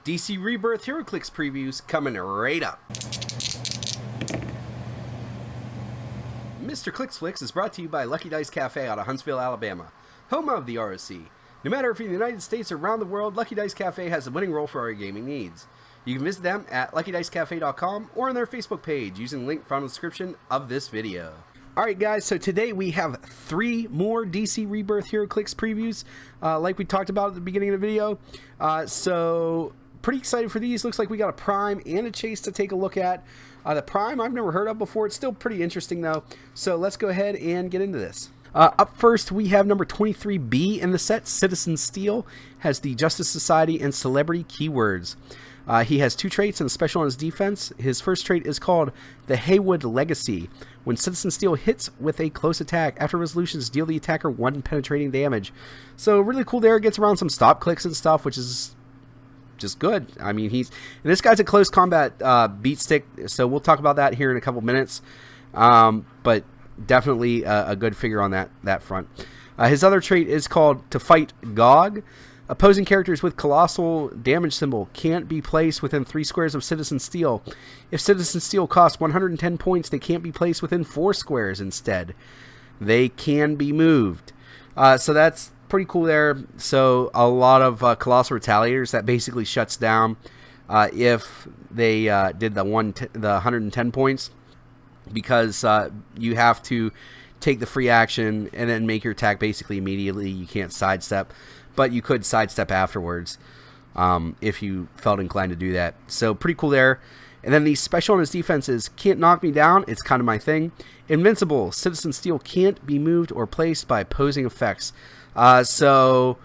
DC Rebirth Heroclix previews coming right up. Mr. Clicksflix is brought to you by Lucky Dice Cafe out of Huntsville, Alabama, home of the ROC. No matter if you're in the United States or around the world, Lucky Dice Cafe has a winning role for our gaming needs. You can visit them at luckydicecafe.com or on their Facebook page using the link found in the description of this video. Alright guys, so today we have 3 more DC Rebirth Heroclix previews, like we talked about at the beginning of the video. So pretty excited for these. Looks like we got a Prime and a Chase to take a look at. The Prime I've never heard of before. It's still pretty interesting though. So let's go ahead and get into this. Up first, we have number 23B in the set. Citizen Steele has the Justice Society and Celebrity keywords. He has 2 traits and a special on his defense. His first trait is called the Haywood Legacy. When Citizen Steele hits with a close attack, after resolutions, deal the attacker 1 penetrating damage. So really cool there. Gets around some stop clicks and stuff, which is just good. I mean, this guy's a close combat beat stick, so we'll talk about that here in a couple minutes. But definitely a good figure on that front. His other trait is called To Fight Gog. Opposing characters with colossal damage symbol can't be placed within 3 squares of Citizen Steele. If Citizen Steele costs 110 points, they can't be placed within 4 squares instead. They can be moved. So that's pretty cool there. So a lot of Colossal Retaliators, that basically shuts down if they did the 110 points. Because you have to take the free action and then make your attack basically immediately. You can't sidestep. But you could sidestep afterwards if you felt inclined to do that. So pretty cool there. And then the special on his defense is Can't Knock Me Down. It's kind of my thing. Invincible. Citizen Steele can't be moved or placed by opposing effects. So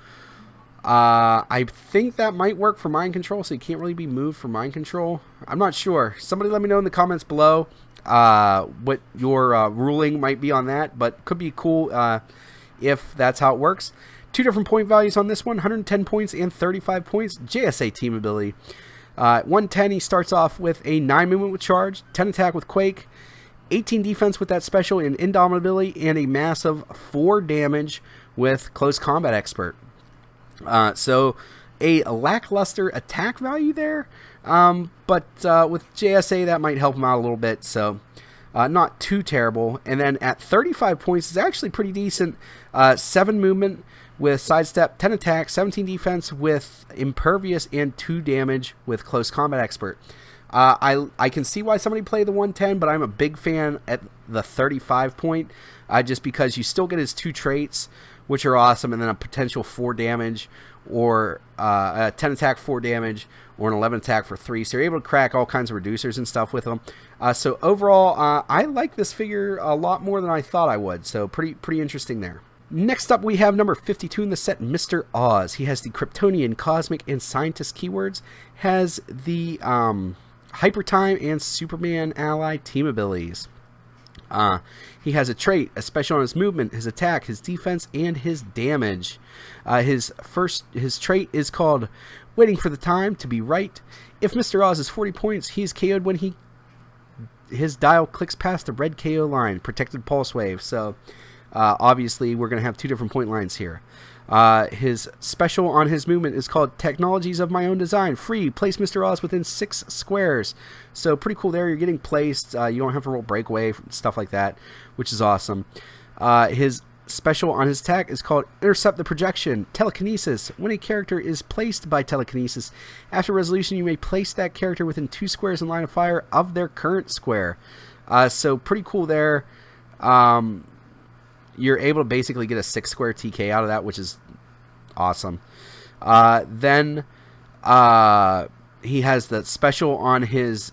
I think that might work for mind control. So he can't really be moved for mind control. I'm not sure. Somebody let me know in the comments below what your ruling might be on that. But could be cool if that's how it works. 2 different point values on this one, 110 points and 35 points. JSA team ability. 110, he starts off with a 9 movement with charge, 10 attack with quake, 18 defense with that special and indomitability, and a massive 4 damage with close combat expert. So a lackluster attack value there, but with JSA that might help him out a little bit. So not too terrible. And then at 35 points is actually pretty decent. 7 movement with sidestep, 10 attack, 17 defense with impervious, and 2 damage with close combat expert. I can see why somebody played the 110, but I'm a big fan at the 35 point, just because you still get his 2 traits, which are awesome, and then a potential 4 damage, or a 10 attack 4 damage, or an 11 attack for 3. So you're able to crack all kinds of reducers and stuff with them. So overall, I like this figure a lot more than I thought I would. So pretty interesting there. Next up, we have number 52 in the set, Mr. Oz. He has the Kryptonian, Cosmic, and Scientist keywords. Has the Hyper Time and Superman ally team abilities. He has a trait, a special on his movement, his attack, his defense, and his damage. His trait is called Waiting for the Time to Be Right. If Mr. Oz is 40 points, he is KO'd when his dial clicks past the red KO line, Protected Pulse Wave. So obviously, we're going to have 2 different point lines here. His special on his movement is called Technologies of My Own Design. Free. Place Mr. Oz within 6 squares. So pretty cool there. You're getting placed. You don't have to roll breakaway, stuff like that, which is awesome. His special on his attack is called Intercept the Projection. Telekinesis. When a character is placed by telekinesis, after resolution, you may place that character within 2 squares in line of fire of their current square. So pretty cool there. You're able to basically get a 6 square TK out of that, which is awesome. Then he has the special on his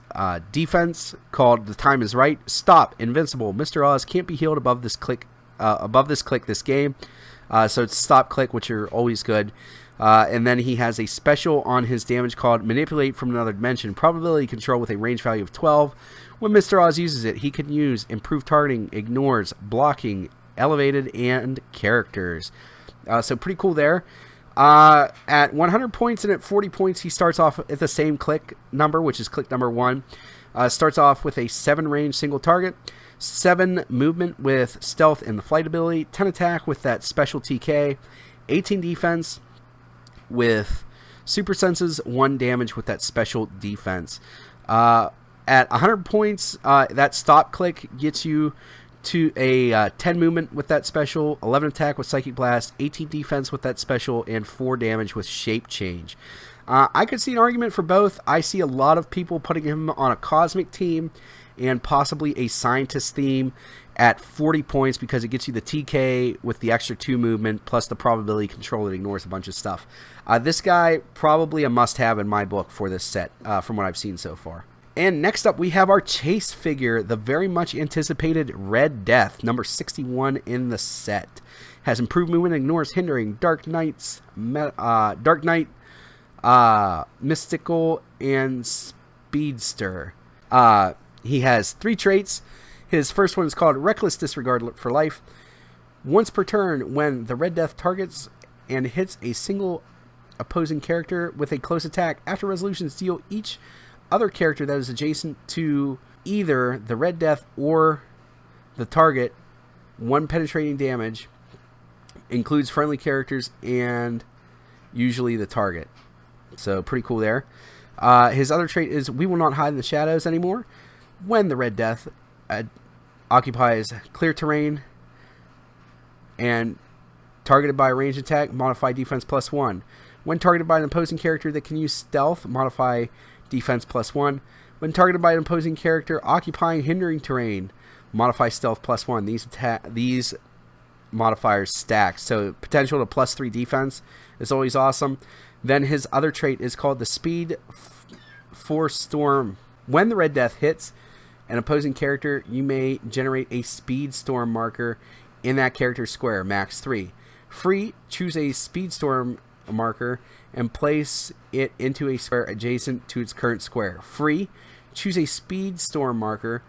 defense called The Time Is Right. Stop. Invincible. Mr. Oz can't be healed above this click this game. So it's stop click, which are always good. And then he has a special on his damage called Manipulate from Another Dimension. Probability control with a range value of 12. When Mr. Oz uses it, he can use Improved Targeting, Ignores, Blocking, Elevated, and Characters. So pretty cool there. At 100 points and at 40 points, he starts off at the same click number, which is click number 1. Starts off with a 7 range single target, 7 movement with stealth and the flight ability, 10 attack with that special TK, 18 defense with super senses 1 damage with that special defense. At 100 points, that stop click gets you to a 10 movement with that special, 11 attack with Psychic Blast, 18 defense with that special, and 4 damage with Shape Change. I could see an argument for both. I see a lot of people putting him on a Cosmic team and possibly a Scientist theme at 40 points because it gets you the TK with the extra 2 movement plus the probability control that ignores a bunch of stuff. This guy, probably a must-have in my book for this set from what I've seen so far. And next up, we have our Chase figure, the very much anticipated Red Death, number 61 in the set. Has improved movement, ignores hindering, Dark Knight, Mystical, and Speedster. He has 3 traits. His first one is called Reckless Disregard for Life. Once per turn, when the Red Death targets and hits a single opposing character with a close attack, after resolutions deal each other character that is adjacent to either the Red Death or the target 1 penetrating damage, includes friendly characters and usually the target. So pretty cool there. His other trait is We Will Not Hide in the Shadows anymore. When the Red Death occupies clear terrain and targeted by a ranged attack, modify defense +1. When targeted by an opposing character that can use stealth, modify defense +1. When targeted by an opposing character occupying hindering terrain, modify stealth +1. These modifiers stack, so potential to +3 defense is always awesome. Then his other trait is called the Speed Force Storm. When the Red Death hits an opposing character, you may generate a Speed Storm marker in that character's square, max 3. Free, choose a Speed Storm marker and place it into a square adjacent to its current square. Free, choose a Speed Storm marker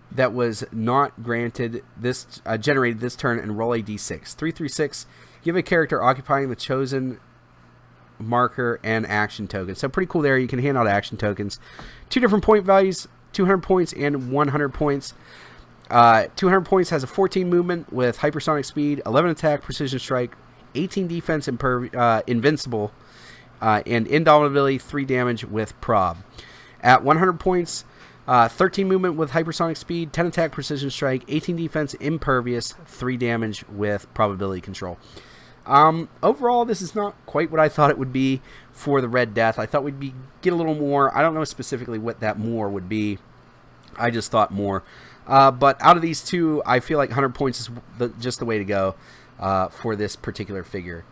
that was not granted this generated this turn and roll a d6. 3 through 6, give a character occupying the chosen marker and action token. So pretty cool there. You can hand out action tokens. 2 different point values, 200 points and 100 points. 200 points has a 14 movement with hypersonic speed, 11 attack, precision strike, 18 defense, invincible, and indomitability, 3 damage with prob. At 100 points, 13 movement with hypersonic speed, 10 attack, precision strike, 18 defense, impervious, 3 damage with probability control. Overall, this is not quite what I thought it would be for the Red Death. I thought we'd get a little more. I don't know specifically what that more would be. I just thought more. But out of these two, I feel like 100 points is just the way to go for this particular figure.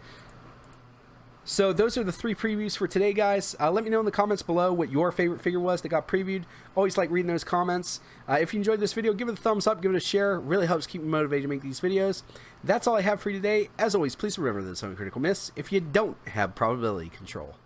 So those are the 3 previews for today, guys. Let me know in the comments below what your favorite figure was that got previewed. Always like reading those comments. If you enjoyed this video, give it a thumbs up, give it a share. It really helps keep me motivated to make these videos. That's all I have for you today. As always, please remember this uncritical miss if you don't have probability control.